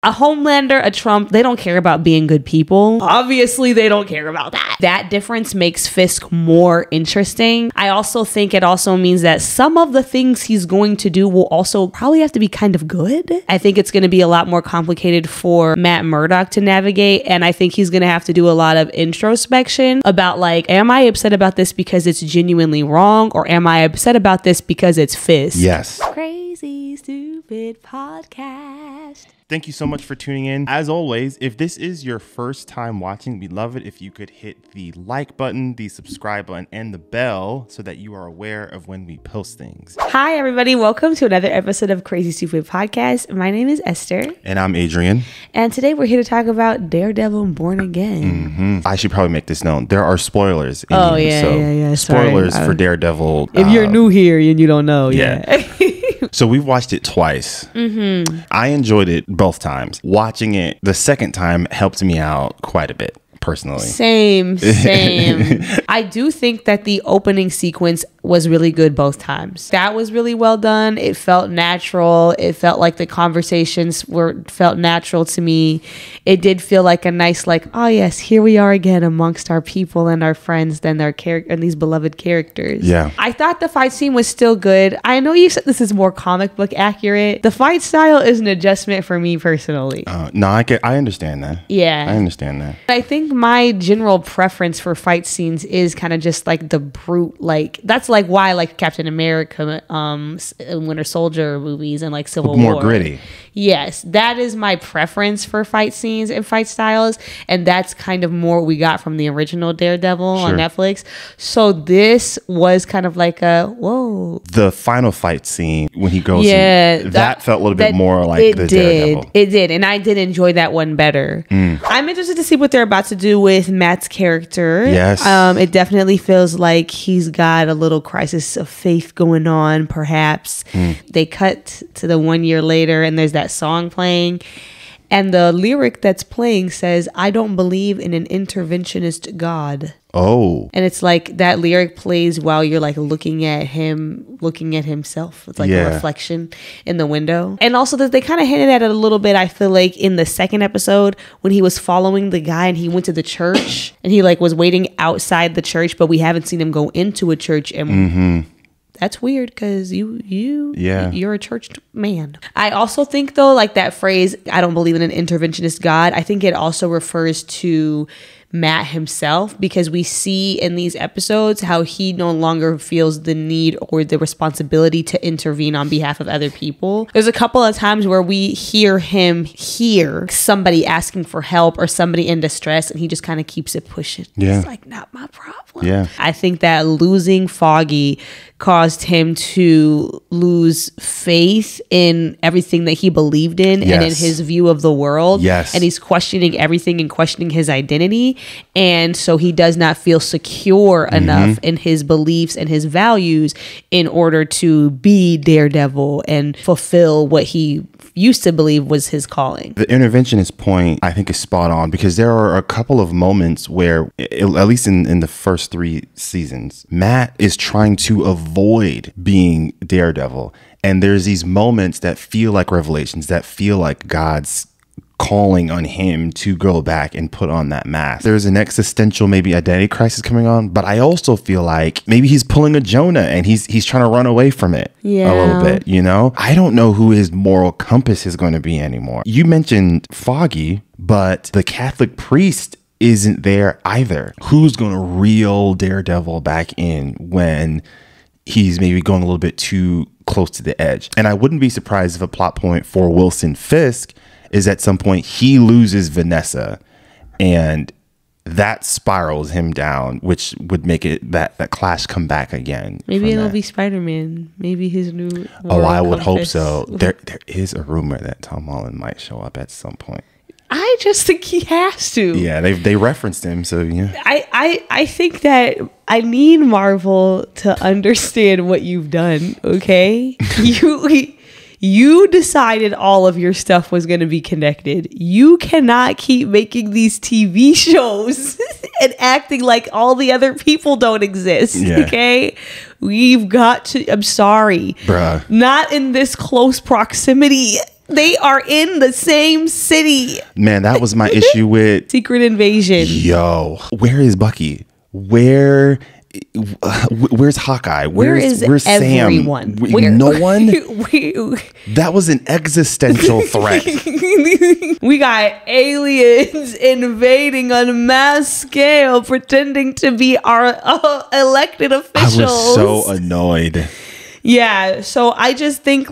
A Homelander, a Trump, they don't care about being good people. Obviously, they don't care about that. That difference makes Fisk more interesting. I also think it also means that some of the things he's going to do will also probably have to be kind of good. I think it's going to be a lot more complicated for Matt Murdock to navigate, and I think he's going to have to do a lot of introspection about like, am I upset about this because it's genuinely wrong, or am I upset about this because it's Fisk? Yes. Crazy Stupid Podcast. Thank you so much for tuning in. As always, if this is your first time watching, we'd love it if you could hit the like button, the subscribe button, and the bell so that you are aware of when we post things. Hi, everybody. Welcome to another episode of Crazy Stupid Podcast. My name is Esther. And I'm Adrian. And today we're here to talk about Daredevil Born Again. I should probably make this known. There are spoilers in Oh, here. yeah. Spoilers Sorry. for Daredevil. If you're new here and you don't know, yeah. So we've watched it twice. I enjoyed it both times. Watching it the second time helped me out quite a bit, personally. Same. I do think that the opening sequence was really good both times. That was really well done. It felt natural. It felt like the conversations felt natural to me. It did feel like a nice, like, oh yes, here we are again amongst our people and our friends and and these beloved characters. Yeah. I thought the fight scene was still good. I know you said this is more comic book accurate. The fight style is an adjustment for me personally. No, I understand that. Yeah. I understand that. I think my general preference for fight scenes is kind of just like the brute, like that's like why I like Captain America, Winter Soldier movies and like Civil War. More gritty. Yes, that is my preference for fight scenes and fight styles, and that's kind of more what we got from the original Daredevil on Netflix. So this was kind of like a whoa. The final fight scene when he goes in, that felt a little bit more like the Daredevil. It did, and I did enjoy that one better. I'm interested to see what they're about to do with Matt's character. Yes. It definitely feels like he's got a little crisis of faith going on, perhaps. They cut to the 1 year later, and there's that song playing. And the lyric that's playing says, I don't believe in an interventionist God. Oh. And it's like that lyric plays while you're like looking at himself. It's like a reflection in the window. And also that they kind of hinted at it a little bit, I feel like, in the second episode when he was following the guy and he went to the church and he like was waiting outside the church, but we haven't seen him go into a church. And that's weird because you're a church man. I also think though, like that phrase, I don't believe in an interventionist God, I think it also refers to Matt himself, because we see in these episodes how he no longer feels the need or the responsibility to intervene on behalf of other people. There's a couple of times where we hear him hear somebody asking for help or somebody in distress, and he just kind of keeps it pushing. It's like, not my problem. Yeah. I think that losing Foggy caused him to lose faith in everything that he believed in and in his view of the world. Yes. And he's questioning everything and questioning his identity. And so he does not feel secure enough in his beliefs and his values in order to be Daredevil and fulfill what he used to believe was his calling. The interventionist point, I think, is spot on, because there are a couple of moments where, at least in the first 3 seasons, Matt is trying to avoid being Daredevil. And there's these moments that feel like revelations, that feel like God's calling on him to go back and put on that mask. There's an existential maybe identity crisis coming on, but I also feel like maybe he's pulling a Jonah and he's trying to run away from it a little bit, you know? I don't know who his moral compass is going to be anymore. You mentioned Foggy, but the Catholic priest isn't there either. Who's going to reel Daredevil back in when he's maybe going a little bit too close to the edge? And I wouldn't be surprised if a plot point for Wilson Fisk is at some point he loses Vanessa and that spirals him down, which would make it that Clash come back again. Maybe it'll be Spider-Man. Maybe his new I would hope so. There is a rumor that Tom Holland might show up at some point. I just think he has to. Yeah, they referenced him, so yeah. I think that I need Marvel to understand what you've done, okay? You decided all of your stuff was going to be connected. You cannot keep making these TV shows and acting like all the other people don't exist, okay? We've got to, I'm sorry. Bruh. Not in this close proximity. They are in the same city. Man, that was my issue with Secret Invasion. Yo, where is Bucky? Where's Hawkeye? Where's everyone? Sam? No one? That was an existential threat. We got aliens invading on a mass scale, pretending to be our elected officials. I was so annoyed. Yeah, so I just think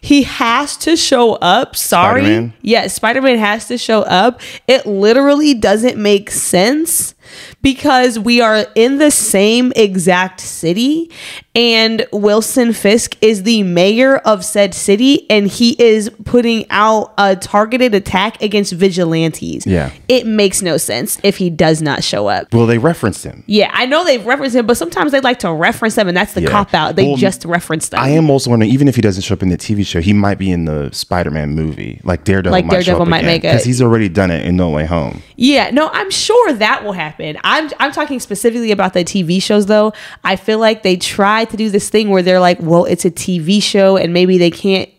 he has to show up. Sorry. Spider-Man? Yeah, Spider-Man has to show up. It literally doesn't make sense because we are in the same exact city and Wilson Fisk is the mayor of said city and he is putting out a targeted attack against vigilantes. Yeah. It makes no sense if he does not show up. Well, they referenced him. Yeah, I know they've referenced him, but sometimes they like to reference them and that's the cop out. They just reference them. I am also wondering, even if he doesn't show up in the TV show, he might be in the Spider-Man movie. Like Daredevil might show up again, make it. because he's already done it in No Way Home. Yeah, no, I'm sure that will happen. I'm talking specifically about the TV shows though. I feel like they try to do this thing where they're like, well, it's a TV show and maybe they can't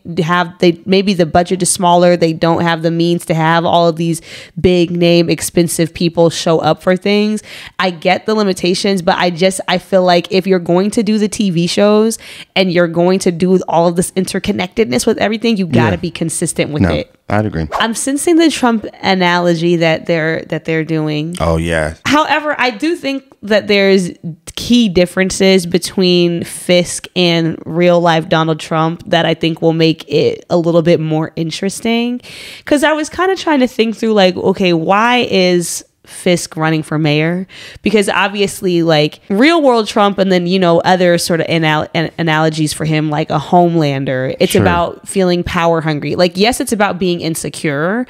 maybe the budget is smaller. They don't have the means to have all of these big name expensive people show up for things. I get the limitations, but I feel like if you're going to do the TV shows and you're going to do all of this interconnectedness with everything, you got to be consistent with it. I'd agree. I'm sensing the Trump analogy that they're doing. Oh yeah. However, I do think that there's key differences between Fisk and real life Donald Trump that I think will make it a little bit more interesting. Because I was kind of trying to think through okay, why is Fisk running for mayor? Because obviously real world Trump and then other sort of analogies for him, like a Homelander, it's about feeling power hungry. Yes, it's about being insecure,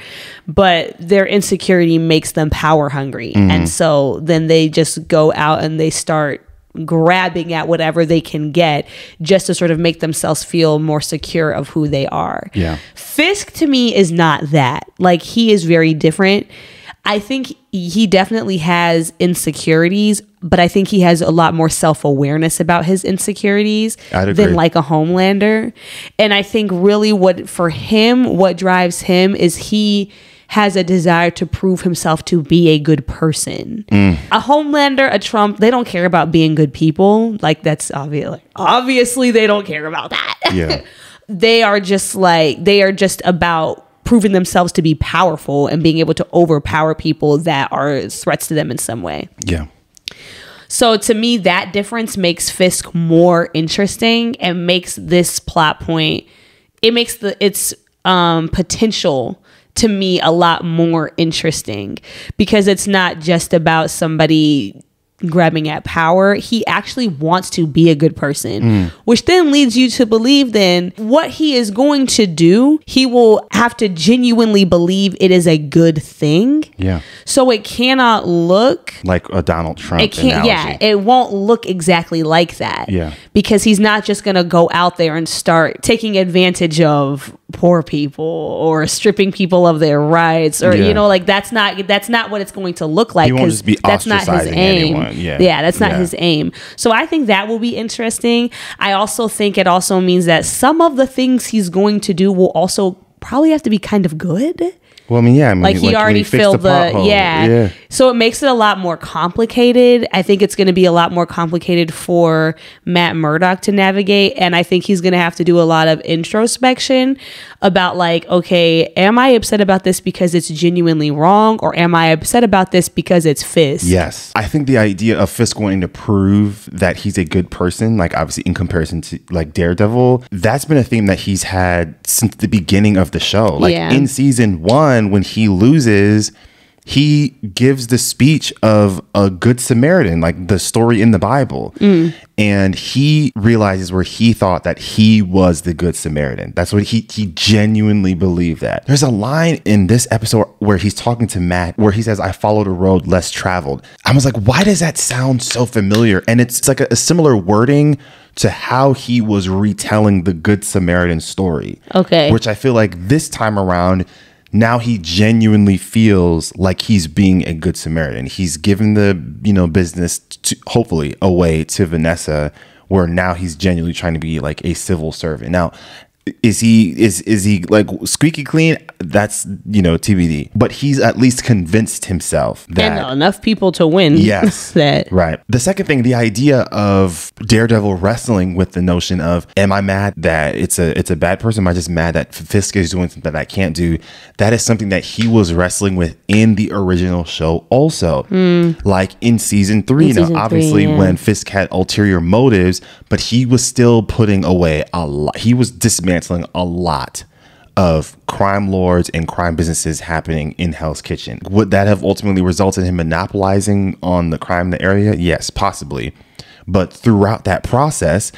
but their insecurity makes them power hungry. And so then they just go out and they start grabbing at whatever they can get just to sort of make themselves feel more secure of who they are. Yeah. Fisk to me is not that. He is very different. I think he definitely has insecurities, but I think he has a lot more self-awareness about his insecurities than like a Homelander. And I think really what drives him is he has a desire to prove himself to be a good person. A Homelander, a Trump, they don't care about being good people. That's obvious. Obviously, they don't care about that. Yeah. They are just about proving themselves to be powerful and being able to overpower people that are threats to them in some way. Yeah. So to me, that difference makes Fisk more interesting and makes this plot point, it makes its potential to me a lot more interesting because it's not just about somebody grabbing at power. He actually wants to be a good person, which then leads you to believe then what he is going to do, he will have to genuinely believe it is a good thing. Yeah. So it cannot look like a Donald Trump analogy. Yeah, it won't look exactly like that. Yeah. Because he's not just going to go out there and start taking advantage of poor people or stripping people of their rights or that's not what it's going to look like. He won't just be that's not his aim. Anyone. Yeah, that's not his aim. So I think that will be interesting. I also think it also means that some of the things he's going to do will also probably have to be kind of good. Well, I mean, yeah. He already filled the So it makes it a lot more complicated. I think it's going to be a lot more complicated for Matt Murdock to navigate. And I think he's going to have to do a lot of introspection about okay, am I upset about this because it's genuinely wrong? Or am I upset about this because it's Fisk? Yes. I think the idea of Fisk wanting to prove that he's a good person, obviously in comparison to Daredevil, that's been a theme that he's had since the beginning of the show. In season 1, when he loses, he gives the speech of a good Samaritan, the story in the Bible. And he realizes where he thought that he was the good Samaritan. That's what he genuinely believed that. There's a line in this episode where he's talking to Matt where he says, I followed a road less traveled. I was like, why does that sound so familiar? And it's like a similar wording to how he was retelling the Good Samaritan story. Okay. Which I feel like this time around, now he genuinely feels like he's being a good Samaritan. He's given the, business hopefully away to Vanessa, where now he's genuinely trying to be a civil servant. Now, Is he like squeaky clean? That's, TBD. But he's at least convinced himself that and enough people to win. Yes. That right. The second thing, the idea of Daredevil wrestling with the notion of, am I mad that it's a bad person? Am I just mad that Fisk is doing something that I can't do? That is something that he was wrestling with in the original show also. Like in season 3. Obviously when Fisk had ulterior motives, but he was still putting away a lot. He was dismantling a lot of crime lords and crime businesses happening in Hell's Kitchen. Would that have ultimately resulted in him monopolizing on the crime in the area? Yes, possibly. But throughout that process,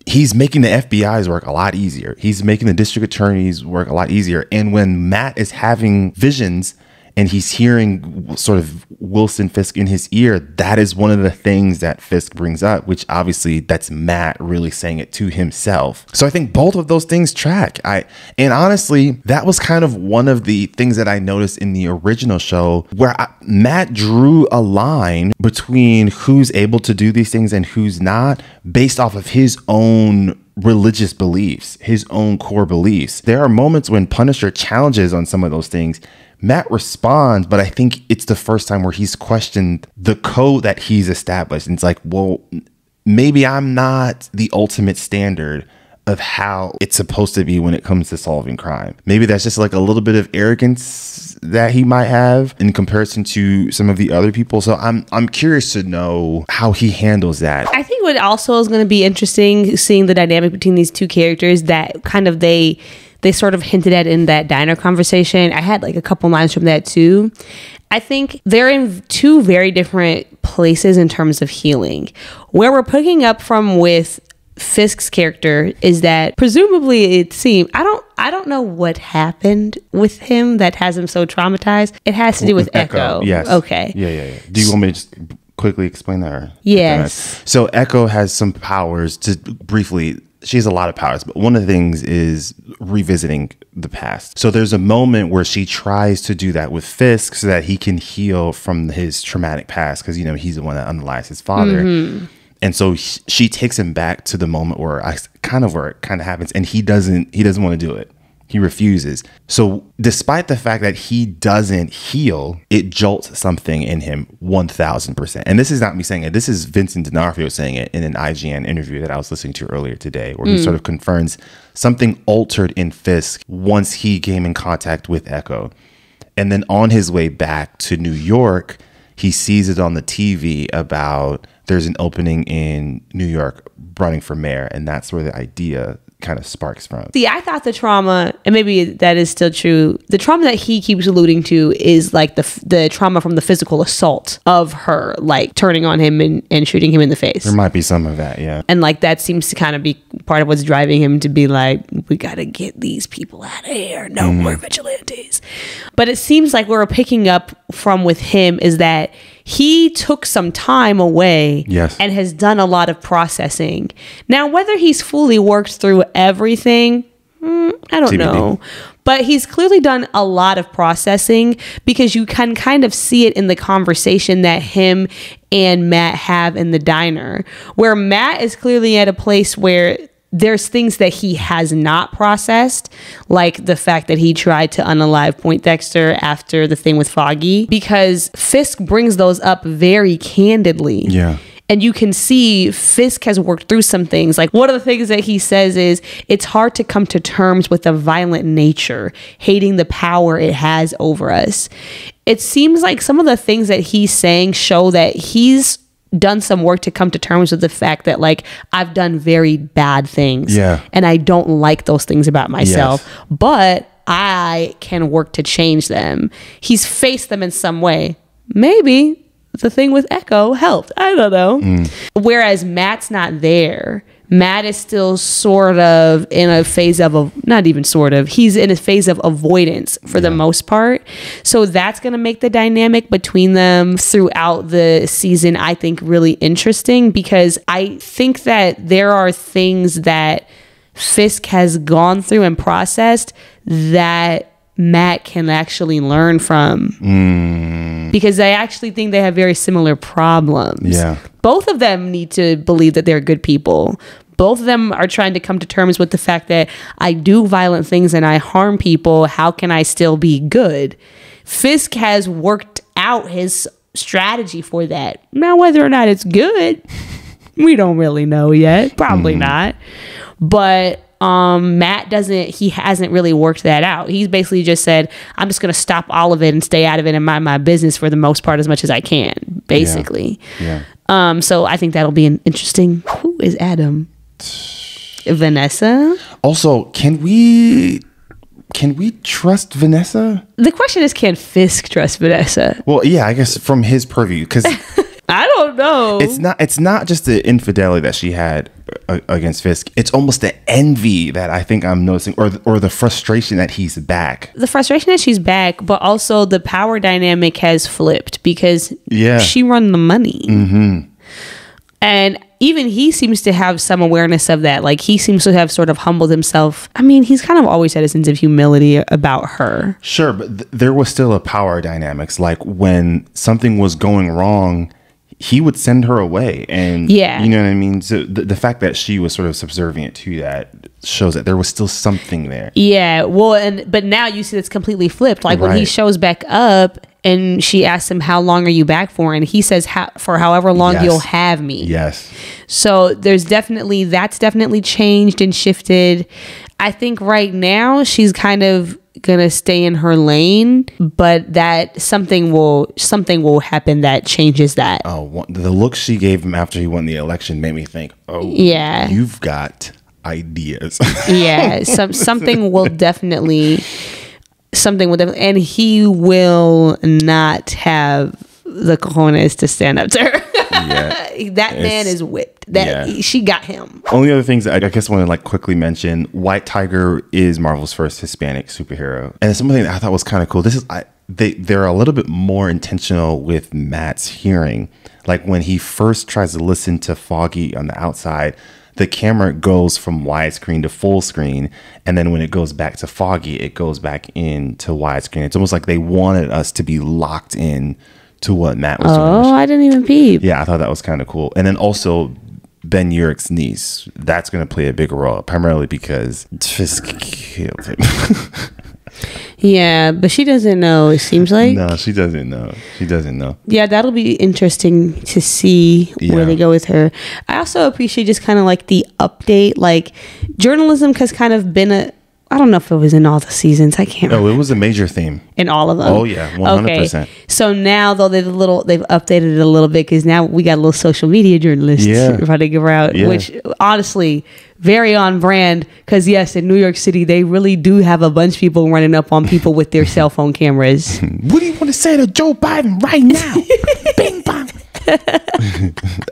he's making the FBI's work a lot easier. He's making the district attorneys work a lot easier. And when Matt is having visions and he's hearing sort of Wilson Fisk in his ear, that is one of the things that Fisk brings up, which obviously that's Matt really saying it to himself. So I think both of those things track. And honestly, that was kind of one of the things that I noticed in the original show, where Matt drew a line between who's able to do these things and who's not, based off of his own religious beliefs, his own core beliefs. There are moments when Punisher challenges on some of those things. Matt responds, but I think it's the first time where he's questioned the code that he's established. And it's like, well, maybe I'm not the ultimate standard of how it's supposed to be when it comes to solving crime. Maybe that's just like a little bit of arrogance that he might have in comparison to some of the other people. So I'm curious to know how he handles that. I think what also is going to be interesting, seeing the dynamic between these two characters that kind of they sort of hinted at in that diner conversation. I had like a couple lines from that too. I think they're in two very different places in terms of healing. Where we're picking up from with Fisk's character is that presumably it seemed, I don't know what happened with him that has him so traumatized. It has to do with Echo. Yes. Okay. Yeah. Do you want me to just quickly explain that? Yes. So Echo has some powers. To briefly, she has a lot of powers, but one of the things is revisiting the past. So there's a moment where she tries to do that with Fisk so that he can heal from his traumatic past, because he's the one that unalives his father. And so she takes him back to the moment where it kind of happens, and he doesn't want to do it. He refuses. So despite the fact that he doesn't heal, it jolts something in him 1000%. And this is not me saying it. This is Vincent D'Onofrio saying it in an IGN interview that I was listening to earlier today, where he sort of confirms something altered in Fisk once he came in contact with Echo. And then on his way back to New York, he sees it on the TV about there's an opening in New York running for mayor. And that's where the idea kind of sparks from. See, I thought the trauma, and maybe that is still true, the trauma that he keeps alluding to is like the trauma from the physical assault of her, like turning on him and shooting him in the face. There might be some of that, yeah. And like that seems to kind of be part of what's driving him to be like, we got to get these people out of here. No more vigilantes. But it seems like where we're picking up from with him is that he took some time away and has done a lot of processing. Now, whether he's fully worked through everything, I don't know. But he's clearly done a lot of processing, because you can kind of see it in the conversation that him and Matt have in the diner, where Matt is clearly at a place where there's things that he has not processed, like the fact that he tried to unalive Poindexter after the thing with Foggy, because Fisk brings those up very candidly. Yeah. And you can see Fisk has worked through some things. Like one of the things that he says is it's hard to come to terms with a violent nature, hating the power it has over us. It seems like some of the things that he's saying show that he's done some work to come to terms with the fact that like I've done very bad things and I don't like those things about myself, but I can work to change them. He's faced them in some way. Maybe the thing with Echo helped. I don't know. Whereas Matt's not there. Matt is still sort of in a phase of, not even sort of, he's in a phase of avoidance for the most part. So that's going to make the dynamic between them throughout the season, I think, really interesting, because I think that there are things that Fisk has gone through and processed that Matt can actually learn from, because I actually think they have very similar problems. Both of them need to believe that they're good people. both of them are trying to come to terms with the fact that I do violent things and I harm people. How can I still be good? Fisk has worked out his strategy for that. Now, whether or not it's good, we don't really know yet. Probably not. But Matt hasn't really worked that out. He's basically just said, I'm just going to stop all of it and stay out of it and mind my business for the most part as much as I can, basically. Yeah. So I think that'll be an interesting. Who is Adam? Vanessa? Also, can we trust Vanessa? The question is, can Fisk trust Vanessa? Well, yeah, I guess from his purview, because I don't know. It's not just the infidelity that she had against Fisk. It's almost the envy that I think I'm noticing, or the frustration that he's back. The frustration that she's back, but also the power dynamic has flipped because she run the money. Mm-hmm. And even he seems to have some awareness of that. Like, he seems to have sort of humbled himself. I mean, he's kind of always had a sense of humility about her. Sure, but there was still a power dynamics. Like, when something was going wrong, he would send her away. And you know what I mean? So the fact that she was sort of subservient to that shows that there was still something there. Yeah, well, but now you see it's completely flipped. Like, when he shows back up and she asks him, how long are you back for? And he says, for however long you'll have me. Yes. So that's definitely changed and shifted. I think right now she's kind of gonna stay in her lane, but that something will happen that changes that. Oh, the look she gave him after he won the election made me think, you've got ideas. Something will definitely, and he will not have the cojones to stand up to her. That man is whipped. She got him. Only other things that I guess I want to quickly mention: White Tiger is Marvel's first Hispanic superhero, and it's something that I thought was kind of cool. They're a little bit more intentional with Matt's hearing. Like, when he first tries to listen to Foggy on the outside, the camera goes from widescreen to full screen, and then when it goes back to Foggy, it goes back into widescreen. It's almost like they wanted us to be locked in to what Matt was doing. Oh, I didn't even peep. Yeah, I thought that was kind of cool. And then also Ben Urich's niece, that's going to play a bigger role, primarily because Fisk killed him. Yeah, but she doesn't know, it seems like. No, she doesn't know. Yeah, that'll be interesting to see where they go with her. I also appreciate just kind of the update. Like, journalism has kind of been I don't know if it was in all the seasons. I can't remember. No, it was a major theme. In all of them? Oh, yeah, 100%. Okay. So now, though, they've updated it a little bit, because now we got a little social media journalists running around, which, honestly, very on brand, because, yes, in New York City, they really do have a bunch of people running up on people with their cell phone cameras. What do you want to say to Joe Biden right now? Bing, bang.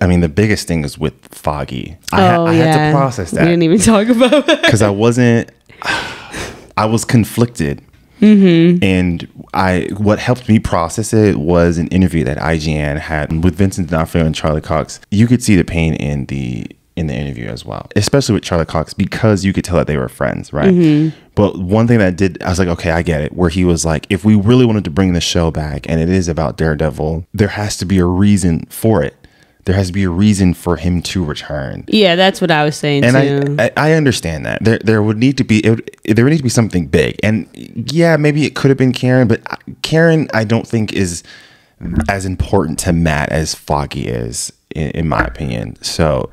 I mean, the biggest thing is with Foggy. I had to process that. We didn't even talk about it. Because I was conflicted. Mm-hmm. And what helped me process it was an interview that IGN had with Vincent D'Onofrio and Charlie Cox. You could see the pain in the interview as well, especially with Charlie Cox, because you could tell that they were friends, right? Mm-hmm. But one thing I was like, okay, I get it, where he was like, if we really wanted to bring the show back and it is about Daredevil, there has to be a reason for it. There has to be a reason for him to return. Yeah, that's what I was saying and too. I understand that there would need to be something big, and maybe it could have been Karen, but Karen I don't think is as important to Matt as Foggy is, in my opinion. So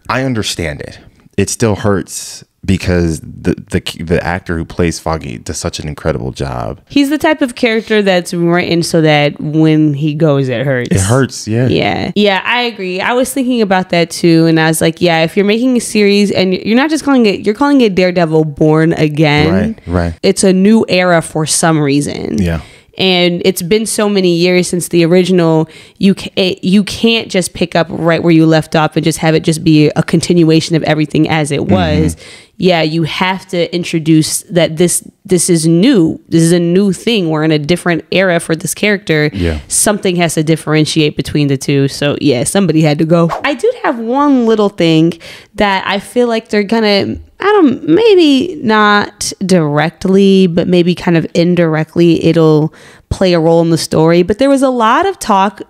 I understand it. It still hurts because the actor who plays Foggy does such an incredible job. He's the type of character that's written so that when he goes, it hurts. It hurts, yeah. Yeah, I agree. I was thinking about that too, and I was like, if you're making a series and you're not just calling it Daredevil Born Again. Right. It's a new era for some reason. Yeah. And it's been so many years since the original. You can't just pick up right where you left off and just have it just be a continuation of everything as it was. Mm-hmm. Yeah, you have to introduce that this is new. This is a new thing. We're in a different era for this character. Yeah. Something has to differentiate between the two. So yeah, somebody had to go. I do have one little thing that I feel like they're gonna, maybe not directly, but maybe kind of indirectly, it'll play a role in the story, but there was a lot of talk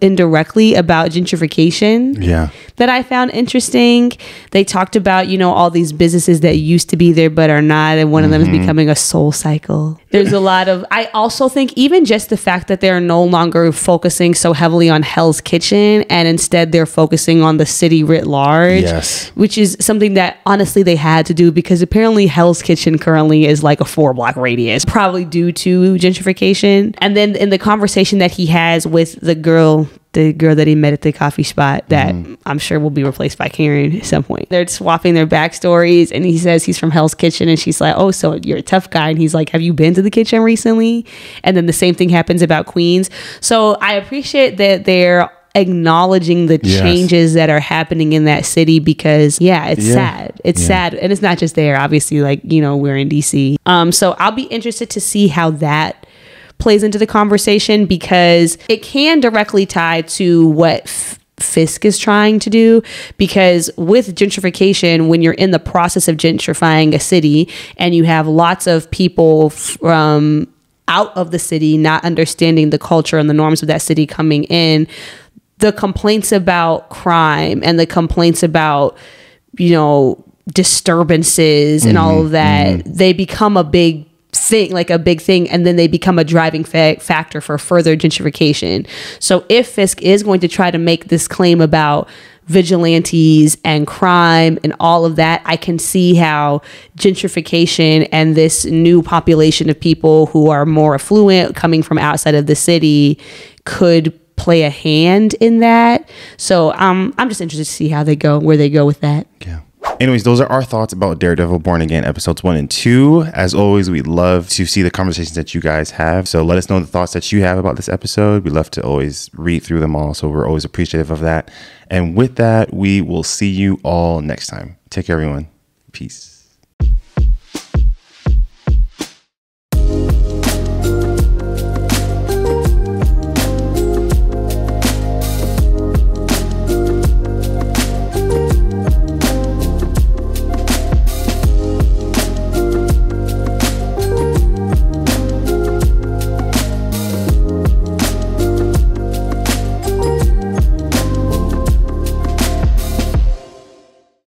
indirectly about gentrification that I found interesting. They talked about, you know, all these businesses that used to be there but are not, and one of them is becoming a soul cycle. There's a lot of, I also think even just the fact that they're no longer focusing so heavily on Hell's Kitchen, and instead they're focusing on the city writ large, which is something that honestly they had to do, because apparently Hell's Kitchen currently is like a 4-block radius, probably due to gentrification. And then in the conversation that he has with the girl that he met at the coffee spot that I'm sure will be replaced by Karen at some point, they're swapping their backstories, and he says he's from Hell's Kitchen, and she's like, oh, so you're a tough guy, and he's like, have you been to the kitchen recently? And then the same thing happens about Queens. So I appreciate that they're acknowledging the changes that are happening in that city, because it's sad. It's sad, and it's not just there, obviously, like, you know, we're in DC. So I'll be interested to see how that plays into the conversation, because it can directly tie to what Fisk is trying to do. Because with gentrification, when you're in the process of gentrifying a city and you have lots of people from out of the city not understanding the culture and the norms of that city coming in, the complaints about crime and the complaints about, you know, disturbances and all of that, they become a big thing, and then they become a driving factor for further gentrification. So if Fisk is going to try to make this claim about vigilantes and crime and all of that, I can see how gentrification and this new population of people who are more affluent coming from outside of the city could play a hand in that. So I'm just interested to see where they go with that. Anyways, those are our thoughts about Daredevil Born Again episodes 1 and 2. As always, we'd love to see the conversations that you guys have. So let us know the thoughts that you have about this episode. We love to always read through them all. So we're always appreciative of that. And with that, we will see you all next time. Take care, everyone. Peace.